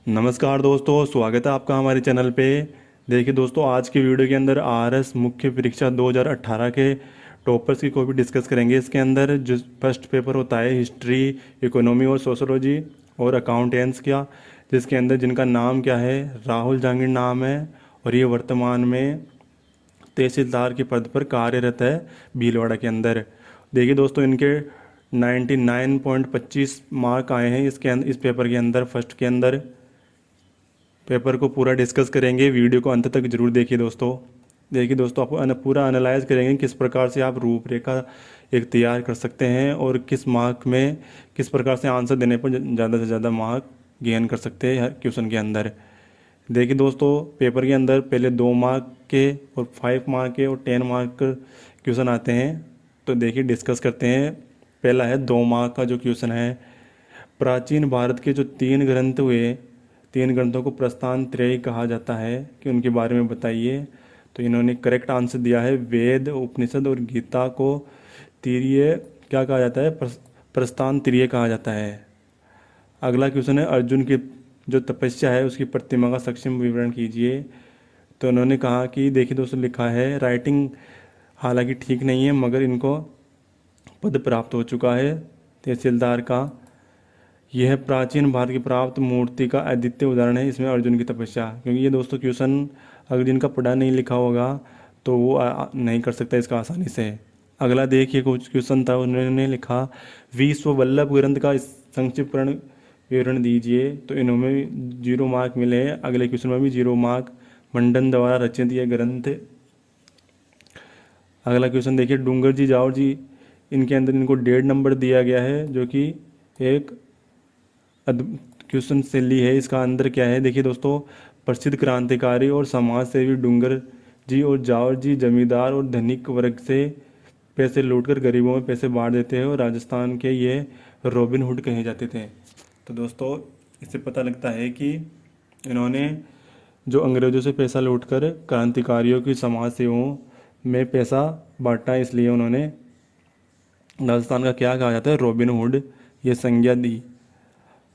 नमस्कार दोस्तों, स्वागत है आपका हमारे चैनल पे। देखिए दोस्तों, आज की वीडियो के अंदर आरएस मुख्य परीक्षा 2018 के टॉपर्स की कोई भी डिस्कस करेंगे। इसके अंदर जो फर्स्ट पेपर होता है हिस्ट्री, इकोनॉमी और सोशोलॉजी और अकाउंटेंट्स का, जिसके अंदर जिनका नाम क्या है, राहुल जहांगीर नाम है और ये वर्तमान में तहसीलदार के पद पर कार्यरत है भीलवाड़ा के अंदर। देखिए दोस्तों, इनके 99.25 मार्क आए हैं इस पेपर के अंदर, फर्स्ट के अंदर। पेपर को पूरा डिस्कस करेंगे, वीडियो को अंत तक जरूर देखिए दोस्तों। देखिए दोस्तों, आपको पूरा एनालाइज करेंगे किस प्रकार से आप रूपरेखा एक तैयार कर सकते हैं और किस मार्क में किस प्रकार से आंसर देने पर ज़्यादा से ज़्यादा मार्क गेन कर सकते हैं हर क्वेश्चन के अंदर। देखिए दोस्तों, पेपर के अंदर पहले 2 मार्क के और 5 मार्क के और 10 मार्क क्वेश्चन आते हैं। तो देखिए डिस्कस करते हैं। पहला है 2 मार्क का जो क्वेश्चन है, प्राचीन भारत के जो 3 ग्रंथ हुए, 3 ग्रंथों को प्रस्थान त्रय कहा जाता है, कि उनके बारे में बताइए। तो इन्होंने करेक्ट आंसर दिया है, वेद, उपनिषद और गीता को तीर्य क्या कहा जाता है, प्रस्थान त्रय कहा जाता है। अगला क्वेश्चन है, अर्जुन की जो तपस्या है उसकी प्रतिमा का संक्षिप्त विवरण कीजिए। तो उन्होंने कहा कि देखिए दोस्तों, लिखा है, राइटिंग हालांकि ठीक नहीं है मगर इनको पद प्राप्त हो चुका है तहसीलदार का। यह प्राचीन भारत की प्राप्त मूर्ति का अद्वितीय उदाहरण है, इसमें अर्जुन की तपस्या। क्योंकि ये दोस्तों क्वेश्चन अगर जिनका पढ़ा नहीं लिखा होगा तो वो नहीं कर सकता इसका आसानी से। अगला देखिए, कुछ क्वेश्चन था, उन्होंने लिखा विश्व वल्लभ ग्रंथ का संक्षिप्त विवरण दीजिए। तो इनमें 0 मार्क मिले हैं। अगले क्वेश्चन में भी 0 मार्क। मंडन द्वारा रचित यह ग्रंथ। अगला क्वेश्चन देखिए, डूंगर जी जाओ जी, इनके अंदर इनको 1.5 नंबर दिया गया है, जो कि एक क्वेश्चन शैली है। इसका अंदर क्या है, देखिए दोस्तों, प्रसिद्ध क्रांतिकारी और समाज सेवी डूंगर जी और जावर जी जमींदार और धनिक वर्ग से पैसे लूटकर गरीबों में पैसे बांट देते हैं और राजस्थान के ये रॉबिन हुड कहे जाते थे। तो दोस्तों, इससे पता लगता है कि इन्होंने जो अंग्रेज़ों से पैसा लूटकर क्रांतिकारियों की समाज सेवाओं में पैसा बांटा, इसलिए उन्होंने राजस्थान का क्या कहा जाता है, रॉबिन हुड, ये संज्ञा दी।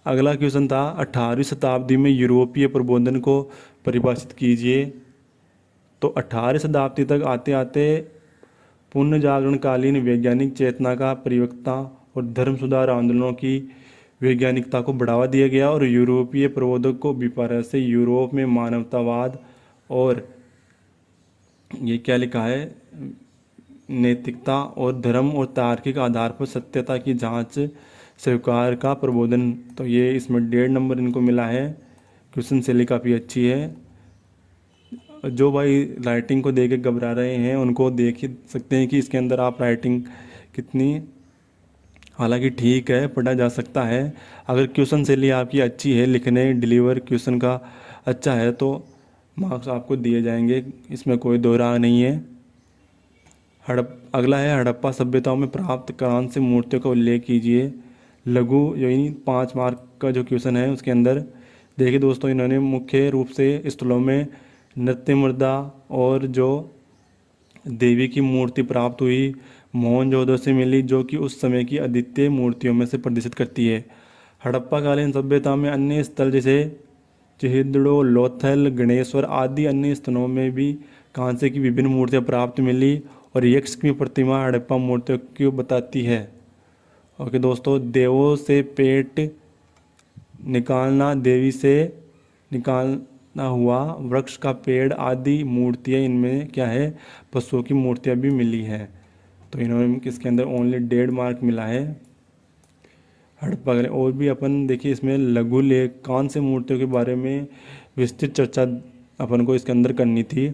अगला क्वेश्चन था, 18वीं शताब्दी में यूरोपीय प्रबोधन को परिभाषित कीजिए। तो 18वीं शताब्दी तक आते आते पुनर्जागरणकालीन वैज्ञानिक चेतना का प्रवक्ता और धर्म सुधार आंदोलनों की वैज्ञानिकता को बढ़ावा दिया गया और यूरोपीय प्रबोधक को विपर्य से यूरोप में मानवतावाद और ये क्या लिखा है, नैतिकता और धर्म और तार्किक आधार पर सत्यता की जांच स्वीकार का प्रबोधन। तो ये इसमें 1.5 नंबर इनको मिला है। क्वेश्चन शैली काफ़ी अच्छी है। जो भाई राइटिंग को देख के घबरा रहे हैं उनको देख ही सकते हैं कि इसके अंदर आप राइटिंग कितनी, हालांकि ठीक है, पढ़ा जा सकता है। अगर क्वेश्चन शैली आपकी अच्छी है, लिखने डिलीवर क्वेश्चन का अच्छा है, तो मार्क्स आपको दिए जाएंगे, इसमें कोई दो राह नहीं है। अगला है, हड़प्पा सभ्यताओं में प्राप्त कांस्य मूर्तियों का उल्लेख कीजिए। लघु यानी 5 मार्क का जो क्वेश्चन है उसके अंदर देखिए दोस्तों, इन्होंने मुख्य रूप से स्थलों में नृत्य मुद्रा और जो देवी की मूर्ति प्राप्त हुई मोहनजोदड़ो से मिली, जो कि उस समय की अद्वितीय मूर्तियों में से प्रदर्शित करती है। हड़प्पा कालीन सभ्यता में अन्य स्थल जैसे चिहिदड़ो, लोथल, गणेश्वर आदि अन्य स्थलों में भी कांसे की विभिन्न मूर्तियां प्राप्त मिली और यक्ष की प्रतिमा हड़प्पा मूर्तियों को बताती है। ओके दोस्तों, देवों से पेट निकालना, देवी से निकालना हुआ, वृक्ष का पेड़ आदि मूर्तियाँ, इनमें क्या है, पशुओं की मूर्तियाँ भी मिली हैं। तो इन्होंने किसके अंदर ओनली 1.5 मार्क मिला है, हड़प्पा का। और भी अपन देखिए इसमें लघु लेख कान से मूर्तियों के बारे में विस्तृत चर्चा अपन को इसके अंदर करनी थी।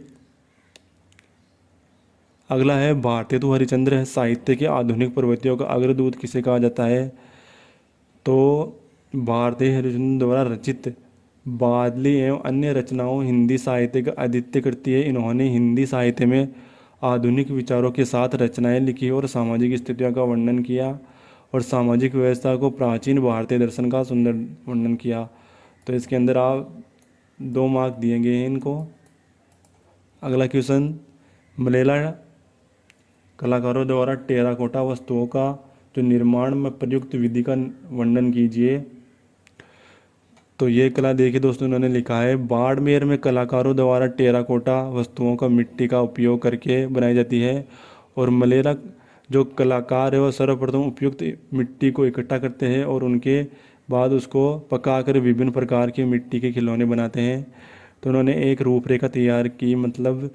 अगला है, भारतीय तो हरिश्चंद्र साहित्य के आधुनिक प्रवृत्तियों का अग्रदूत किसे कहा जाता है। तो भारतीय हरिश्चंद्र द्वारा रचित बादली एवं अन्य रचनाओं हिंदी साहित्य का अद्वितीय कृति है। इन्होंने हिंदी साहित्य में आधुनिक विचारों के साथ रचनाएं लिखी और सामाजिक स्थितियों का वर्णन किया और सामाजिक व्यवस्था को प्राचीन भारतीय दर्शन का सुंदर वर्णन किया। तो इसके अंदर आप 2 मार्क दिए गए हैं इनको। अगला क्वेश्चन, मलेला कलाकारों द्वारा टेराकोटा वस्तुओं का जो निर्माण में प्रयुक्त विधि का वर्णन कीजिए। तो ये कला देखिए दोस्तों, इन्होंने लिखा है बाड़मेर में कलाकारों द्वारा टेराकोटा वस्तुओं का मिट्टी का उपयोग करके बनाई जाती है। और मलेरा जो कलाकार है वह सर्वप्रथम उपयुक्त मिट्टी को इकट्ठा करते हैं और उनके बाद उसको पकाकर विभिन्न प्रकार के मिट्टी के खिलौने बनाते हैं। तो उन्होंने एक रूपरेखा तैयार की, मतलब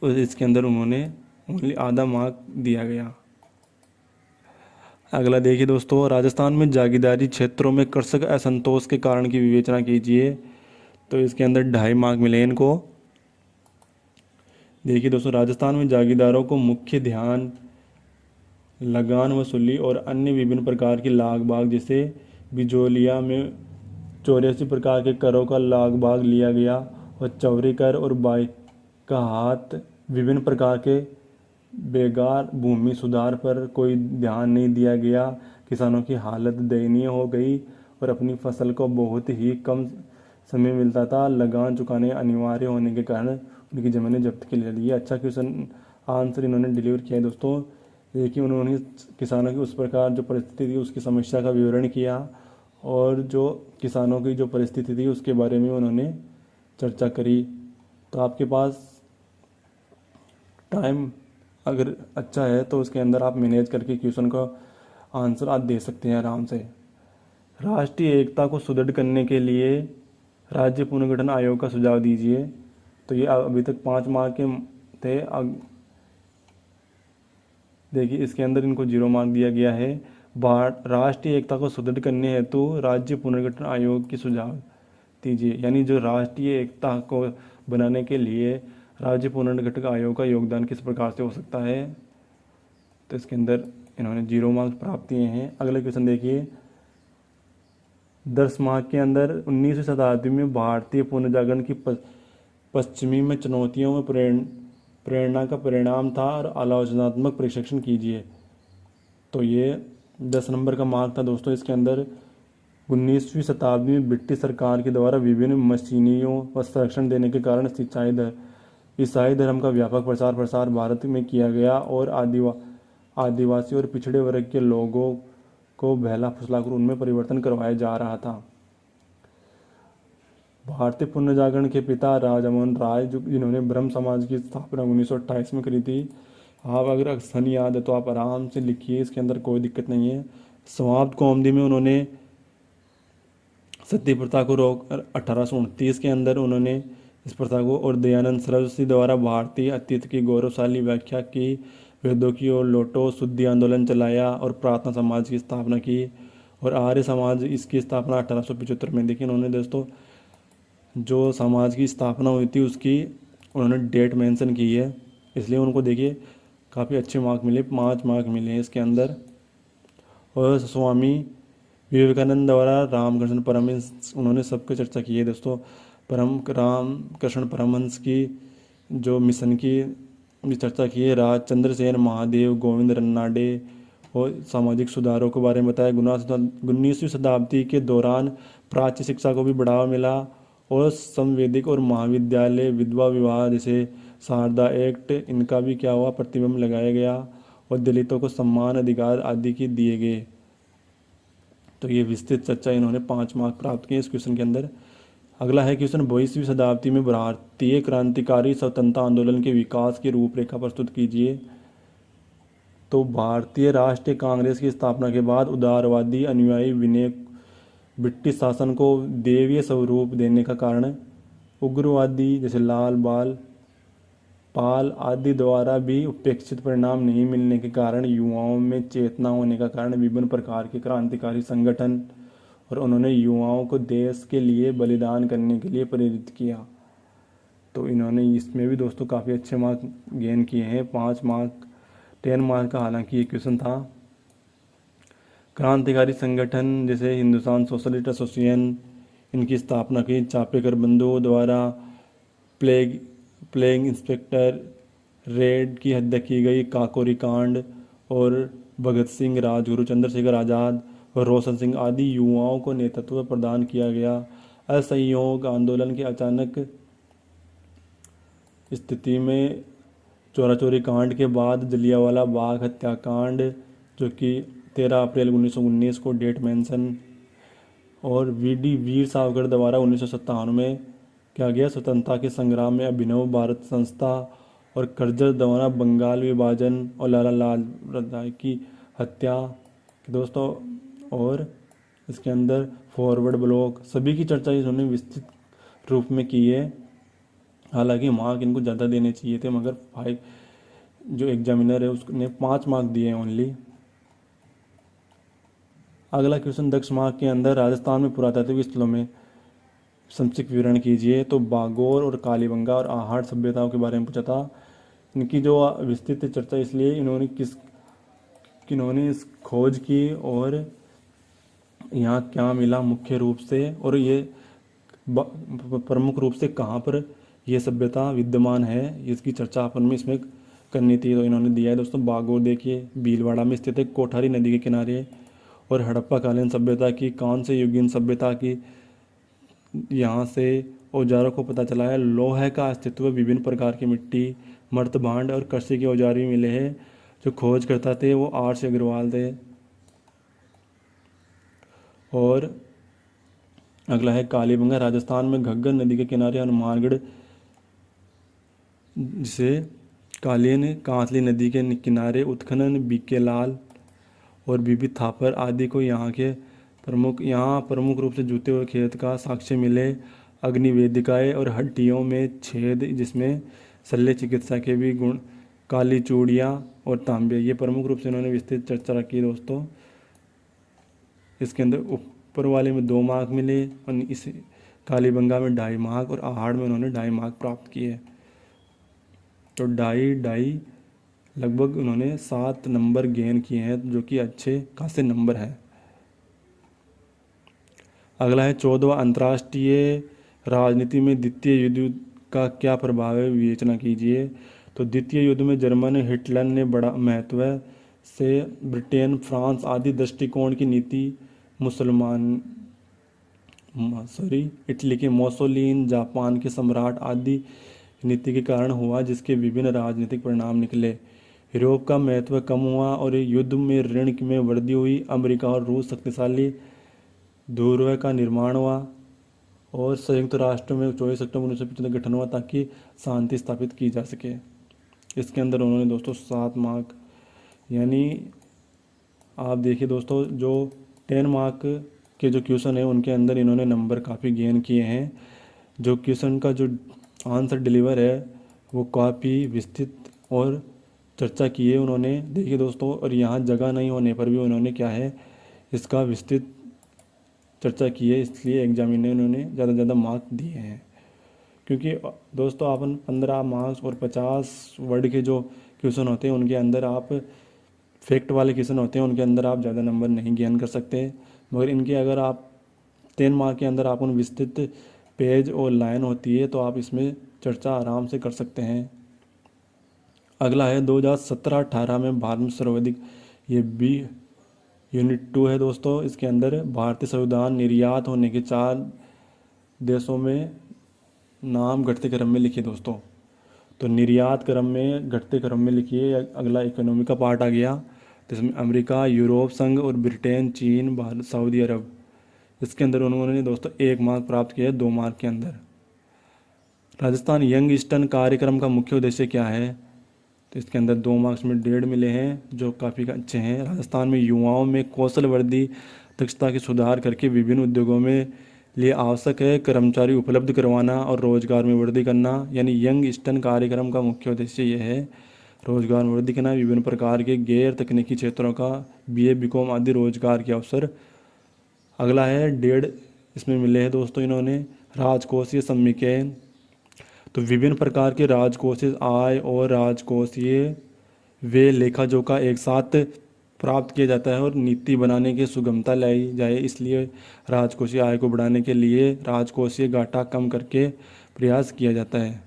इसके अंदर उन्होंने ओनली आधा मार्क दिया गया। अगला देखिए दोस्तों, राजस्थान में जागीरदारी क्षेत्रों में कृषक असंतोष के कारण की विवेचना कीजिए। तो इसके अंदर 2.5 मार्क मिले इनको। देखिए दोस्तों, राजस्थान में जागीरदारों को मुख्य ध्यान लगान वसूली और अन्य विभिन्न प्रकार की लाग बाग, जैसे बिजोलिया में 84 प्रकार के करों का लाग बाग लिया गया और चौरी कर और बाई का हाथ विभिन्न प्रकार के बेगार भूमि सुधार पर कोई ध्यान नहीं दिया गया। किसानों की हालत दयनीय हो गई और अपनी फसल को बहुत ही कम समय मिलता था। लगान चुकाने अनिवार्य होने के कारण उनकी ज़मीनें जब्त के लिए। अच्छा क्वेश्चन आंसर इन्होंने डिलीवर किया है दोस्तों। देखिए, उन्होंने किसानों की उस प्रकार जो परिस्थिति थी उसकी समस्या का विवरण किया और जो किसानों की जो परिस्थिति थी उसके बारे में उन्होंने चर्चा करी। तो आपके पास टाइम अगर अच्छा है तो उसके अंदर आप मैनेज करके क्वेश्चन का आंसर आप दे सकते हैं आराम से। राष्ट्रीय एकता को सुदृढ़ करने के लिए राज्य पुनर्गठन आयोग का सुझाव दीजिए। तो ये अभी तक 5 मार्क के थे। देखिए, इसके अंदर इनको 0 मार्क दिया गया है। राष्ट्रीय एकता को सुदृढ़ करने हेतु राज्य पुनर्गठन आयोग की सुझाव दीजिए, यानी जो राष्ट्रीय एकता को बनाने के लिए राज्य पुनर्गठन आयोग का योगदान किस प्रकार से हो सकता है। तो इसके अंदर इन्होंने 0 मार्क्स प्राप्त किए हैं। अगला क्वेश्चन देखिए, 10 मार्क के अंदर 19वीं शताब्दी में भारतीय पुनर्जागरण की पश्चिमी में चुनौतियों में प्रेरणा का परिणाम था और आलोचनात्मक प्रशिक्षण कीजिए। तो ये 10 नंबर का मार्क था दोस्तों। इसके अंदर 19वीं शताब्दी में ब्रिटिश सरकार के द्वारा विभिन्न मशीनियों व संरक्षण देने के कारण ईसाई धर्म का व्यापक प्रसार भारत में किया गया और आदिवासी और पिछड़े वर्ग के लोगों को बहला फुसलाकर उनमें परिवर्तन करवाया जा रहा था। भारतीय पुनर्जागरण के पिता राजमोहन राय, जिन्होंने ब्रह्म समाज की स्थापना 1928 में करी थी। आप अगर सन याद है तो आप आराम से लिखिए, इसके अंदर कोई दिक्कत नहीं है। समाप्त कौमुदी में उन्होंने सती प्रथा को रोक 1829 के अंदर उन्होंने इस प्रथा को और दयानंद सरस्वती द्वारा भारतीय अतीत की गौरवशाली व्याख्या की, वेदों की ओर लौटो शुद्धि आंदोलन चलाया और प्रार्थना समाज की स्थापना की और आर्य समाज इसकी स्थापना 1875 में। देखिए, उन्होंने दोस्तों जो समाज की स्थापना हुई थी उसकी उन्होंने डेट मेंशन की है, इसलिए उनको देखिए काफ़ी अच्छे मार्क मिले, 5 मार्क मिले हैं इसके अंदर। और स्वामी विवेकानंद द्वारा रामकृष्ण परमहंस, उन्होंने सबको चर्चा की है दोस्तों। रामकृष्ण परमहंस की जो मिशन की भी चर्चा की है। राज चंद्रसेन महादेव, गोविंद रन्नाडे और सामाजिक सुधारों के बारे में बताया। 19वीं शताब्दी के दौरान प्राच्य शिक्षा को भी बढ़ावा मिला और संवैदिक और महाविद्यालय विधवा विवाह जैसे शारदा एक्ट, इनका भी क्या हुआ, प्रतिबंध लगाया गया और दलितों को सम्मान अधिकार आदि की दिए गए। तो ये विस्तृत चर्चा इन्होंने 5 मार्क प्राप्त किए इस क्वेश्चन के अंदर। अगला है क्वेश्चन, 22वीं शताब्दी में भारतीय क्रांतिकारी स्वतंत्रता आंदोलन के विकास की रूपरेखा प्रस्तुत कीजिए। तो भारतीय राष्ट्रीय कांग्रेस की स्थापना के बाद उदारवादी अनुयायी विनय ब्रिटिश शासन को देवीय स्वरूप देने का कारण उग्रवादी जैसे लाल बाल पाल आदि द्वारा भी उपेक्षित परिणाम नहीं मिलने के कारण युवाओं में चेतना होने का कारण विभिन्न प्रकार के क्रांतिकारी संगठन और उन्होंने युवाओं को देश के लिए बलिदान करने के लिए प्रेरित किया। तो इन्होंने इसमें भी दोस्तों काफ़ी अच्छे मार्क गेन किए हैं, 5 मार्क 10 मार्क का हालांकि ये क्वेश्चन था। क्रांतिकारी संगठन जैसे हिंदुस्तान सोशलिस्ट एसोसिएशन, इनकी स्थापना की चापेकर बंधुओं द्वारा। प्लेग इंस्पेक्टर रेड की हत्या की गई, काकोरी कांड और भगत सिंह, राजगुरु, चंद्रशेखर आज़ाद और रोशन सिंह आदि युवाओं को नेतृत्व प्रदान किया गया। असहयोग आंदोलन के अचानक स्थिति में चोरा चोरी कांड के बाद जलियांवाला बाग हत्याकांड, जो कि 13 अप्रैल 1919 को डेट मेंशन, और वीर सावरकर द्वारा 1957 में किया गया स्वतंत्रता के संग्राम में अभिनव भारत संस्था और करजर द्वारा बंगाल विभाजन और लाला लाजपत की हत्या दोस्तों, और इसके अंदर फॉरवर्ड ब्लॉक सभी की चर्चा इन्होंने विस्तृत रूप में की है। हालांकि मार्क इनको ज़्यादा देने चाहिए थे, मगर 5 जो एग्जामिनर है उसने 5 मार्क दिए हैं ओनली। अगला क्वेश्चन 10 मार्क के अंदर राजस्थान में पुरातात्विक स्थलों में संक्षिप्त विवरण कीजिए। तो बागोर और कालीबंगा और आहट सभ्यताओं के बारे में पूछा था। इनकी जो विस्तृत चर्चा इसलिए इन्होंने इस खोज की और यहाँ क्या मिला मुख्य रूप से, और ये प्रमुख रूप से कहाँ पर ये सभ्यता विद्यमान है, इसकी चर्चा अपन में इसमें करनी थी। तो इन्होंने दिया है दोस्तों बागोर देखिए भीलवाड़ा में स्थित है, कोठारी नदी के किनारे, और हड़प्पा कालीन सभ्यता की कांस्य युगीन सभ्यता की यहाँ से औजारों को पता चला है। लोहे का अस्तित्व, विभिन्न प्रकार की मिट्टी, मर्त भांड और कृषि के औजार भी मिले हैं। जो खोज करता थे वो R.C. अग्रवाल थे। और अगला है कालीबंगा, राजस्थान में घग्गर नदी के किनारे हनुमानगढ़, जिसे कालीन कांसली नदी के किनारे उत्खनन बीकेलाल और बीबी थापर आदि को यहाँ प्रमुख रूप से जूते हुए खेत का साक्ष्य मिले। अग्निवेदिकाएँ और हड्डियों में छेद जिसमें शल्य चिकित्सा के भी गुण, काली चूड़ियाँ और तांबे, ये प्रमुख रूप से इन्होंने विस्तृत चर्चा रखी दोस्तों। इसके अंदर ऊपर वाले में 2 मार्क मिले और इस कालीबंगा में 2.5 मार्क और आहड़ में उन्होंने 2.5 मार्क प्राप्त किए। तो 2.5 लगभग उन्होंने 7 नंबर गेन किए हैं, जो कि अच्छे खासे नंबर हैं। अगला है 14वां अंतर्राष्ट्रीय राजनीति में द्वितीय युद्ध का क्या प्रभाव है, विवेचना कीजिए। तो द्वितीय युद्ध में जर्मन हिटलर ने बड़ा महत्व से ब्रिटेन, फ्रांस आदि दृष्टिकोण की नीति, इटली के मोसोलिन, जापान के सम्राट आदि नीति के कारण हुआ, जिसके विभिन्न राजनीतिक परिणाम निकले। यूरोप का महत्व कम हुआ और युद्ध में ऋण में वृद्धि हुई। अमेरिका और रूस शक्तिशाली दूरव्य का निर्माण हुआ और संयुक्त राष्ट्र में 24 अक्टूबर 1975 गठन हुआ ताकि शांति स्थापित की जा सके। इसके अंदर उन्होंने दोस्तों 7 मार्क, यानी आप देखिए दोस्तों जो 10 मार्क के जो क्वेश्चन है उनके अंदर इन्होंने नंबर काफ़ी गेन किए हैं। जो क्वेश्चन का जो आंसर डिलीवर है वो काफ़ी विस्तृत और चर्चा की है उन्होंने, देखिए दोस्तों। और यहाँ जगह नहीं होने पर भी उन्होंने क्या है इसका विस्तृत चर्चा की है, इसलिए एग्जामिनर उन्होंने ज़्यादा से ज़्यादा मार्क दिए हैं। क्योंकि दोस्तों अपन 15 मार्क्स और 50 वर्ड के जो क्वेश्चन होते हैं उनके अंदर आप फैक्ट वाले क्वेश्चन होते हैं उनके अंदर आप ज़्यादा नंबर नहीं गेन कर सकते, मगर इनके अगर आप 10 मार्क के अंदर आप उन विस्तृत पेज और लाइन होती है तो आप इसमें चर्चा आराम से कर सकते हैं। अगला है 2017-18 में भारत में सर्वाधिक, ये भी यूनिट 2 है दोस्तों। इसके अंदर भारतीय संविधान निर्यात होने के 4 देशों में नाम घटते क्रम में लिखिए दोस्तों। तो निर्यात क्रम में घटते क्रम में लिखिए। अगला इकोनॉमी का पार्ट आ गया, जिसमें अमेरिका, यूरोप संघ और ब्रिटेन, चीन, भारत, सऊदी अरब। इसके अंदर उन्होंने दोस्तों 1 मार्क प्राप्त किया है 2 मार्क के अंदर। राजस्थान यंग ईस्टर्न कार्यक्रम का मुख्य उद्देश्य क्या है, तो इसके अंदर 2 मार्क्स में 1.5 मिले हैं जो काफ़ी अच्छे हैं। राजस्थान में युवाओं में कौशल वर्धी दक्षता के सुधार करके विभिन्न उद्योगों में लिए आवश्यक है कर्मचारी उपलब्ध करवाना और रोजगार में वृद्धि करना, यानी यंग ईस्टर्न कार्यक्रम का मुख्य उद्देश्य यह है रोजगार में वृद्धि करना, विभिन्न प्रकार के गैर तकनीकी क्षेत्रों का BA BCom आदि रोजगार के अवसर। अगला है 1.5 इसमें मिले हैं दोस्तों इन्होंने राजकोषीय समीकरण। तो विभिन्न प्रकार के राजकोषीय आय और राजकोषीय वे लेखा जोखा एक साथ प्राप्त किया जाता है और नीति बनाने की सुगमता लाई जाए, इसलिए राजकोषीय आय को बढ़ाने के लिए राजकोषीय घाटा कम करके प्रयास किया जाता है।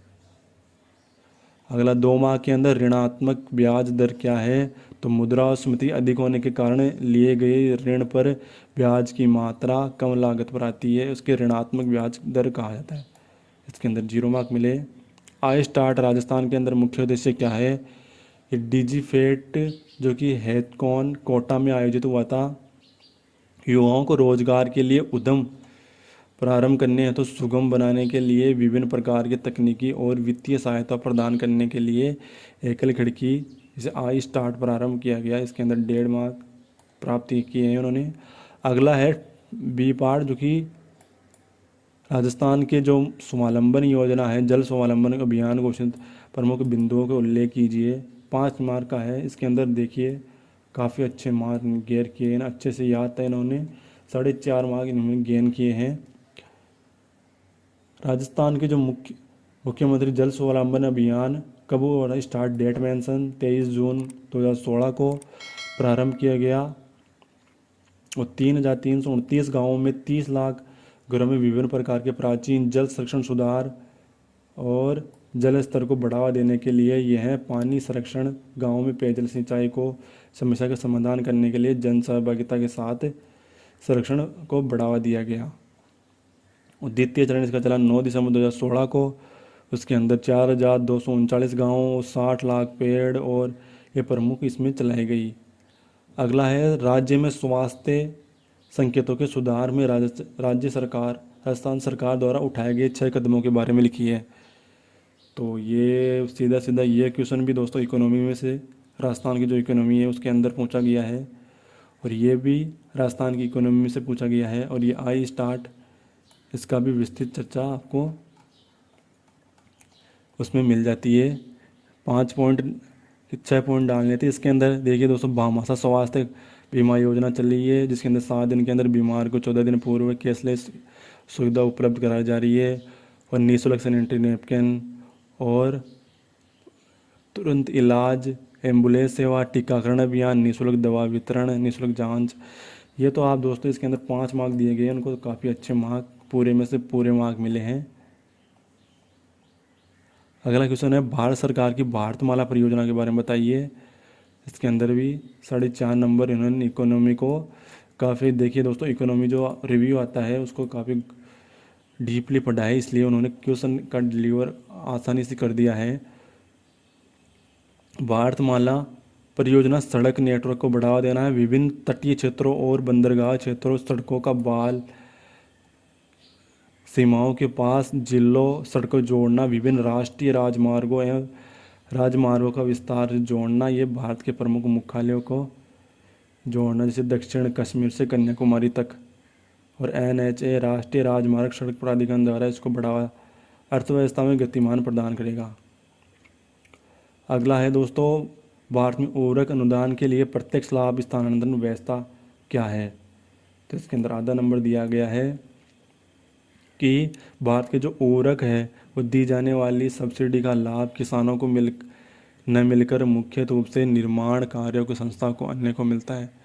अगला 2 माह के अंदर ऋणात्मक ब्याज दर क्या है, तो मुद्रास्फीति अधिक होने के कारण लिए गए ऋण पर ब्याज की मात्रा कम लागत पर आती है, उसके ऋणात्मक ब्याज दर कहा जाता है। इसके अंदर 0 मार्क मिले। आई स्टार्ट राजस्थान के अंदर मुख्य उद्देश्य क्या है, ये DigiFET जो कि हैथकॉन कोटा में आयोजित हुआ था युवाओं को रोजगार के लिए उद्यम प्रारंभ करने हेतु सुगम बनाने के लिए विभिन्न प्रकार की तकनीकी और वित्तीय सहायता प्रदान करने के लिए एकल खिड़की जिसे आई स्टार्ट प्रारंभ किया गया। इसके अंदर 1.5 मार्क प्राप्त किए हैं उन्होंने। अगला है बी पार्ट, जो कि राजस्थान के जो स्वावलंबन योजना है, जल स्वावलंबन अभियान घोषित प्रमुख बिंदुओं के उल्लेख कीजिए। 5 मार्क का है। इसके अंदर देखिए काफ़ी अच्छे मार्क गेन किए हैं, अच्छे से याद था इन्होंने। 4.5 मार्क इन्होंने गेन किए हैं। राजस्थान के जो मुख्यमंत्री जल स्वावलंबन अभियान कब हुआ, स्टार्ट डेट मेंशन 23 जून 2016 को प्रारंभ किया गया और 3,329 गाँवों में 30 लाख घरों में विभिन्न प्रकार के प्राचीन जल संरक्षण सुधार और जल स्तर को बढ़ावा देने के लिए यह पानी संरक्षण गाँवों में पेयजल सिंचाई को समस्या का समाधान करने के लिए जन सहभागिता के साथ संरक्षण को बढ़ावा दिया गया। और द्वितीय चरण इसका चला 9 दिसंबर 2016 को। उसके अंदर 4,239 गाँव, 60 लाख पेड़ और ये प्रमुख इसमें चलाई गई। अगला है राज्य में स्वास्थ्य संकेतों के सुधार में राजस्थान सरकार द्वारा उठाए गए 6 कदमों के बारे में लिखी है। तो ये सीधा सीधा ये क्वेश्चन भी दोस्तों इकोनॉमी में से राजस्थान की जो इकोनॉमी है उसके अंदर पूछा गया है और ये भी राजस्थान की इकोनॉमी में से पूछा गया है। और ये आई स्टार्ट, इसका भी विस्तृत चर्चा आपको उसमें मिल जाती है। 6 पॉइंट डालने थे इसके अंदर। देखिए दोस्तों, भामाशाह स्वास्थ्य बीमा योजना चल रही है जिसके अंदर 7 दिन के अंदर बीमार को 14 दिन पूर्व कैशलेस सुविधा उपलब्ध कराई जा रही है और निःशुल्क सैनिटरी नैपकिन और तुरंत इलाज, एम्बुलेंस सेवा, टीकाकरण अभियान, निःशुल्क दवा वितरण, निःशुल्क जांच। ये तो आप दोस्तों इसके अंदर 5 मार्क दिए गए हैं, उनको काफ़ी अच्छे मार्क, पूरे में से पूरे मार्क मिले हैं। अगला क्वेश्चन है भारत सरकार की भारतमाला परियोजना के बारे में बताइए। इसके अंदर भी 4.5 नंबर इन्होंने इकोनॉमी को काफ़ी, देखिए दोस्तों इकोनॉमी जो रिव्यू आता है उसको काफ़ी डीपली पढ़ा है, इसलिए उन्होंने क्वेश्चन का डिलीवर आसानी से कर दिया है। भारतमाला परियोजना सड़क नेटवर्क को बढ़ावा देना है, विभिन्न तटीय क्षेत्रों और बंदरगाह क्षेत्रों सड़कों का बहाल, सीमाओं के पास जिलों सड़कों जोड़ना, विभिन्न राष्ट्रीय राजमार्गों एवं राजमार्गों का विस्तार जोड़ना, ये भारत के प्रमुख मुख्यालयों को जोड़ना जैसे दक्षिण कश्मीर से कन्याकुमारी तक। और NHA राष्ट्रीय राजमार्ग सड़क प्राधिकरण द्वारा इसको बढ़ावा अर्थव्यवस्था में गतिमान प्रदान करेगा। अगला है दोस्तों, भारत में उर्वरक अनुदान के लिए प्रत्यक्ष लाभ स्थानांतरण व्यवस्था क्या है। तो इसके अंदर आधा नंबर दिया गया है कि भारत के जो उर्वरक है वो दी जाने वाली सब्सिडी का लाभ किसानों को मिलकर मुख्य रूप से निर्माण कार्यों की संस्था को अन्य को मिलता है।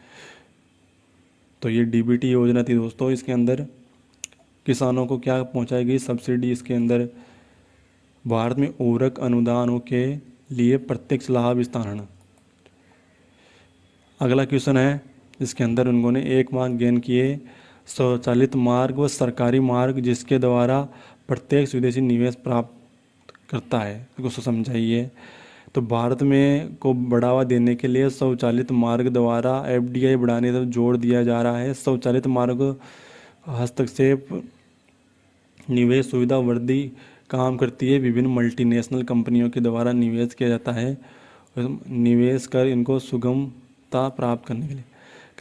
तो ये DBT योजना थी दोस्तों। इसके अंदर किसानों को क्या पहुंचाई गई सब्सिडी, इसके अंदर भारत में उर्वरक अनुदानों के लिए प्रत्यक्ष लाभ स्थानांतरण। अगला क्वेश्चन है, इसके अंदर उन्होंने 1 मार्क गेन किए। स्वचालित मार्ग व सरकारी मार्ग जिसके द्वारा प्रत्येक विदेशी निवेश प्राप्त करता है, इसको समझाइए। तो भारत में को बढ़ावा देने के लिए स्वचालित मार्ग द्वारा FDI बढ़ाने पर जोर दिया जा रहा है। स्वचालित मार्ग हस्तक्षेप निवेश सुविधा वृद्धि काम करती है, विभिन्न मल्टीनेशनल कंपनियों के द्वारा निवेश किया जाता है, निवेश कर इनको सुगमता प्राप्त करने के लिए।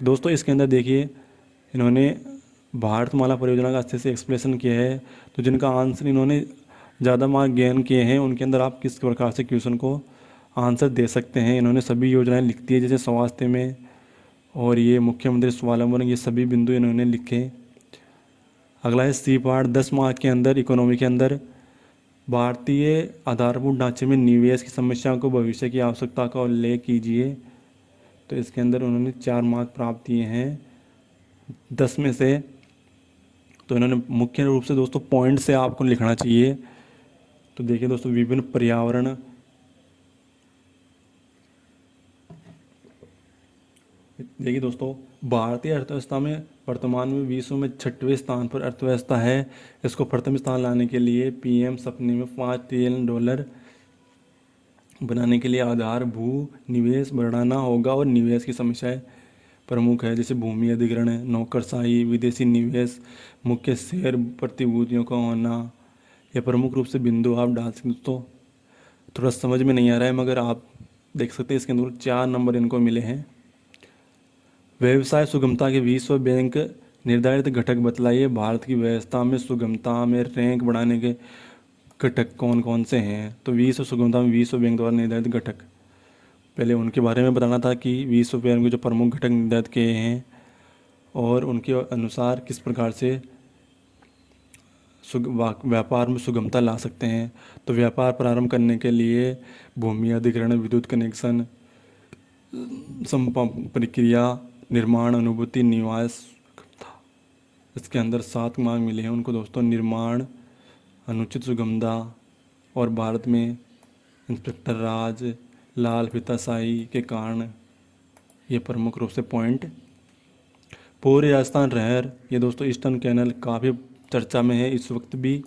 दोस्तों इसके अंदर देखिए इन्होंने भारतमाला परियोजना का अच्छे से एक्सप्लेनेशन किया है। तो जिनका आंसर इन्होंने ज़्यादा मार्क गेन किए हैं उनके अंदर आप किस प्रकार से क्वेश्चन को आंसर दे सकते हैं। इन्होंने सभी योजनाएं लिख दी है, जैसे स्वास्थ्य में और ये मुख्यमंत्री स्वावलंबन, ये सभी बिंदु इन्होंने लिखे। अगला है C पार्ट, 10 मार्क के अंदर इकोनॉमी के अंदर भारतीय आधारभूत ढांचे में निवेश की समस्या को भविष्य की आवश्यकता का उल्लेख कीजिए। तो इसके अंदर उन्होंने 4 मार्क प्राप्त किए हैं 10 में से। तो इन्होंने मुख्य रूप से दोस्तों पॉइंट से आपको लिखना चाहिए। तो देखिए दोस्तों, विभिन्न पर्यावरण, देखिए दोस्तों भारतीय अर्थव्यवस्था में वर्तमान में विश्व में 6वें स्थान पर अर्थव्यवस्था है। इसको प्रथम स्थान लाने के लिए PM सपने में $5 ट्रिलियन बनाने के लिए आधार भू निवेश बढ़ाना होगा और निवेश की समस्याएं प्रमुख है, जैसे भूमि अधिग्रहण, नौकरशाही, विदेशी निवेश, मुख्य शेयर प्रतिभूतियों का होना। ये प्रमुख रूप से बिंदु आप डाल सकते। दोस्तों थोड़ा समझ में नहीं आ रहा है मगर आप देख सकते हैं इसके अंदर 4 नंबर इनको मिले हैं। व्यवसाय सुगमता के विश्व बैंक निर्धारित घटक बतलाइए। भारत की व्यवस्था में सुगमता में रैंक बढ़ाने के घटक कौन कौन से हैं? तो विश्व सुगमता में विश्व बैंक द्वारा निर्धारित घटक, पहले उनके बारे में बताना था कि विश्व बैंक के जो प्रमुख घटक निर्धारित किए हैं और उनके अनुसार किस प्रकार से व्यापार में सुगमता ला सकते हैं। तो व्यापार प्रारंभ करने के लिए भूमि अधिग्रहण, विद्युत कनेक्शन, प्रक्रिया, निर्माण अनुभूति, निवास। इसके अंदर 7 मार्ग मिले हैं उनको दोस्तों। निर्माण, अनुचित सुगमता और भारत में इंस्पेक्टर राज, लाल फीताशाही के कारण ये प्रमुख रूप से पॉइंट। पूर्वी राजस्थान नहर, ये दोस्तों ईस्टर्न कैनल काफ़ी चर्चा में है इस वक्त भी,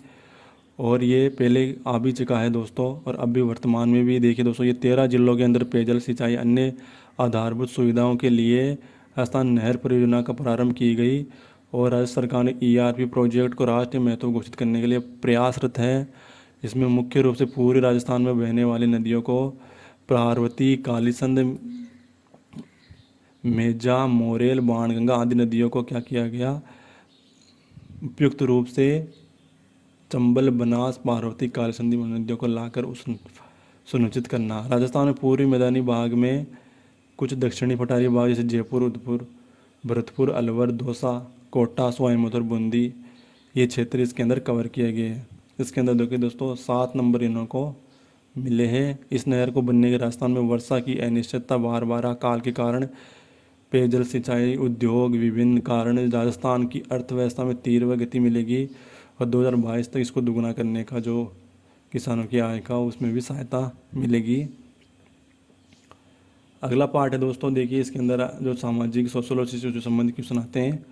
और ये पहले आ भी चुका है दोस्तों और अब भी वर्तमान में भी। देखिए दोस्तों, ये 13 जिलों के अंदर पेयजल, सिंचाई, अन्य आधारभूत सुविधाओं के लिए राजस्थान नहर परियोजना का प्रारंभ की गई और राज्य सरकार ने ERP प्रोजेक्ट को राष्ट्रीय महत्व घोषित करने के लिए प्रयासरत है। इसमें मुख्य रूप से पूरे राजस्थान में बहने वाली नदियों को पार्वती, कालीसंध, मेजा, मोरेल, बाणगंगा आदि नदियों को क्या किया गया, उपयुक्त रूप से चंबल, बनास, पार्वती, कालीसंध नदियों को लाकर उस सुनिश्चित करना। राजस्थान में पूर्वी मैदानी भाग में कुछ दक्षिणी पठारी भाग जैसे जयपुर, उदयपुर, भरतपुर, अलवर, दौसा, कोटा, सवाईमाधोपुर, बूंदी, ये क्षेत्र इसके अंदर कवर किए गए हैं। इसके अंदर देखिए दोस्तों 7 नंबर इनको मिले हैं। इस नहर को बनने के राजस्थान में वर्षा की अनिश्चितता, बार अकाल के कारण, पेयजल, सिंचाई, उद्योग, विभिन्न कारण राजस्थान की अर्थव्यवस्था में तीव्र गति मिलेगी और 2022 तक इसको दुगुना करने का जो किसानों की आय का उसमें भी सहायता मिलेगी। अगला पार्ट है दोस्तों, देखिए इसके अंदर जो सामाजिक सोशोलॉजी से जो संबंधित क्वेश्चन आते हैं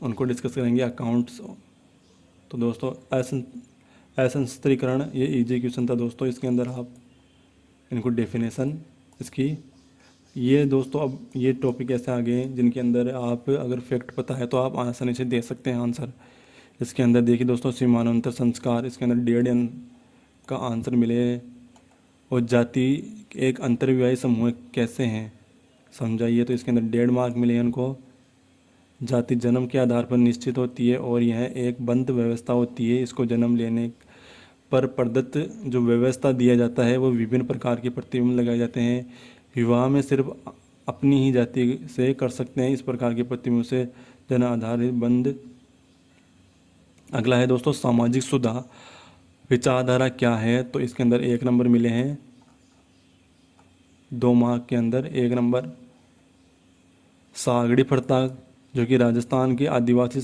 उनको डिस्कस करेंगे। अकाउंट्स, तो दोस्तों असंस्त्रीकरण, ये इजी क्वेश्चन था दोस्तों। इसके अंदर आप इनको डेफिनेशन इसकी, ये दोस्तों अब ये टॉपिक ऐसे आ गए हैं जिनके अंदर आप अगर फैक्ट पता है तो आप आसानी से दे सकते हैं आंसर। इसके अंदर देखिए दोस्तों सीमानांतर संस्कार, इसके अंदर 1.5 का आंसर मिले। और जाति एक अंतर्विवाही समूह कैसे हैं समझाइए, तो इसके अंदर 1.5 मार्क मिले हैं उनको। जाति जन्म के आधार पर निश्चित होती है और यह एक बंद व्यवस्था होती है। इसको जन्म लेने पर प्रदत्त जो व्यवस्था दिया जाता है वो विभिन्न प्रकार के प्रतिबंध लगाए जाते हैं। विवाह में सिर्फ अपनी ही जाति से कर सकते हैं, इस प्रकार के प्रतिबंध से जन आधारित बंद। अगला है दोस्तों सामाजिक सुधार विचारधारा क्या है, तो इसके अंदर 1 नंबर मिले हैं 2 मार्क के अंदर। 1 नंबर सागड़ी प्रथा, जो कि राजस्थान के आदिवासी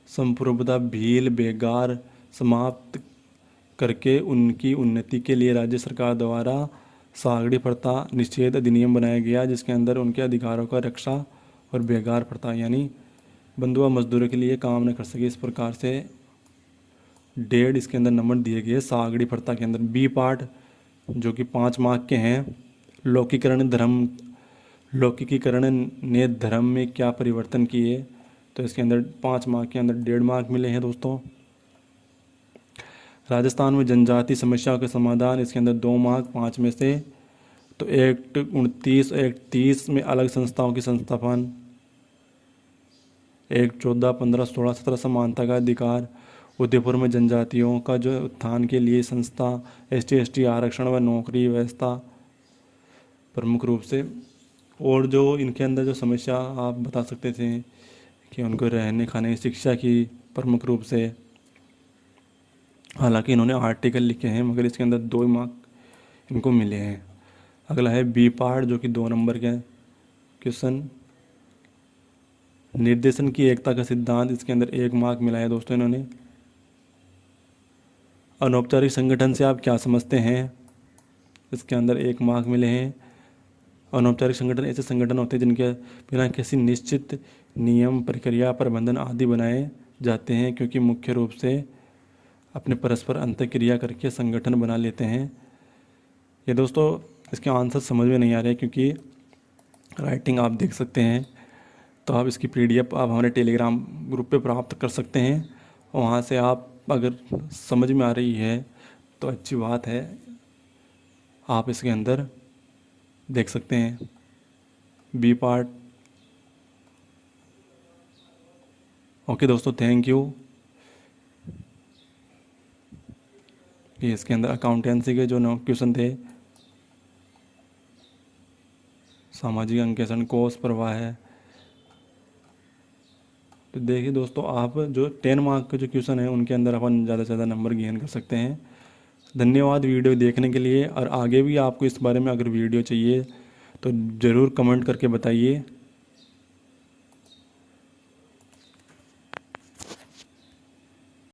संप्रभुता भील बेगार समाप्त करके उनकी उन्नति के लिए राज्य सरकार द्वारा सागड़ी प्रथा निषेध अधिनियम बनाया गया, जिसके अंदर उनके अधिकारों का रक्षा और बेगार प्रथा यानी बंधुआ मजदूरों के लिए काम न कर सके, इस प्रकार से 1.5 इसके अंदर नंबर दिए गए सागड़ी प्रथा के अंदर। बी पार्ट जो कि 5 मार्क के हैं, लौकिकीकरण ने धर्म में क्या परिवर्तन किए, तो इसके अंदर 5 मार्क के अंदर 1.5 मार्क मिले हैं दोस्तों। राजस्थान में जनजाति समस्याओं के समाधान, इसके अंदर 2 मार्क 5 में से। तो एक्ट 29 एक्ट 30 में अलग संस्थाओं की संस्थापन, एक्ट 14, 15, 16, 17 समानता का अधिकार, उदयपुर में जनजातियों का जो उत्थान के लिए संस्था, ST आरक्षण व नौकरी व्यवस्था प्रमुख रूप से। और जो इनके अंदर जो समस्या आप बता सकते थे कि उनको रहने खाने शिक्षा की प्रमुख रूप से, हालांकि इन्होंने आर्टिकल लिखे हैं मगर इसके अंदर 2 मार्क इनको मिले हैं। अगला है बी पार्ट जो कि 2 नंबर के क्वेश्चन, निर्देशन की एकता का सिद्धांत, इसके अंदर 1 मार्क मिला है दोस्तों इन्होंने। अनौपचारिक संगठन से आप क्या समझते हैं, इसके अंदर 1 मार्क मिले हैं। अनौपचारिक संगठन ऐसे संगठन होते हैं जिनके बिना किसी निश्चित नियम, प्रक्रिया, प्रबंधन आदि बनाए जाते हैं, क्योंकि मुख्य रूप से अपने परस्पर अंतर्क्रिया करके संगठन बना लेते हैं। ये दोस्तों इसके आंसर समझ में नहीं आ रहे क्योंकि राइटिंग आप देख सकते हैं। तो आप इसकी पीडीएफ आप हमारे टेलीग्राम ग्रुप पे प्राप्त कर सकते हैं। वहाँ से आप अगर समझ में आ रही है तो अच्छी बात है, आप इसके अंदर देख सकते हैं। B part. ओके दोस्तों, थैंक यू। ये इसके अंदर अकाउंटेंसी के जो 9 क्वेश्चन थे, सामाजिक अंकेक्षण, कोष प्रवाह है। तो देखिए दोस्तों, आप जो 10 मार्क के जो क्वेश्चन हैं उनके अंदर अपन ज़्यादा से ज़्यादा नंबर गेन कर सकते हैं। धन्यवाद वीडियो देखने के लिए। और आगे भी आपको इस बारे में अगर वीडियो चाहिए तो ज़रूर कमेंट करके बताइए।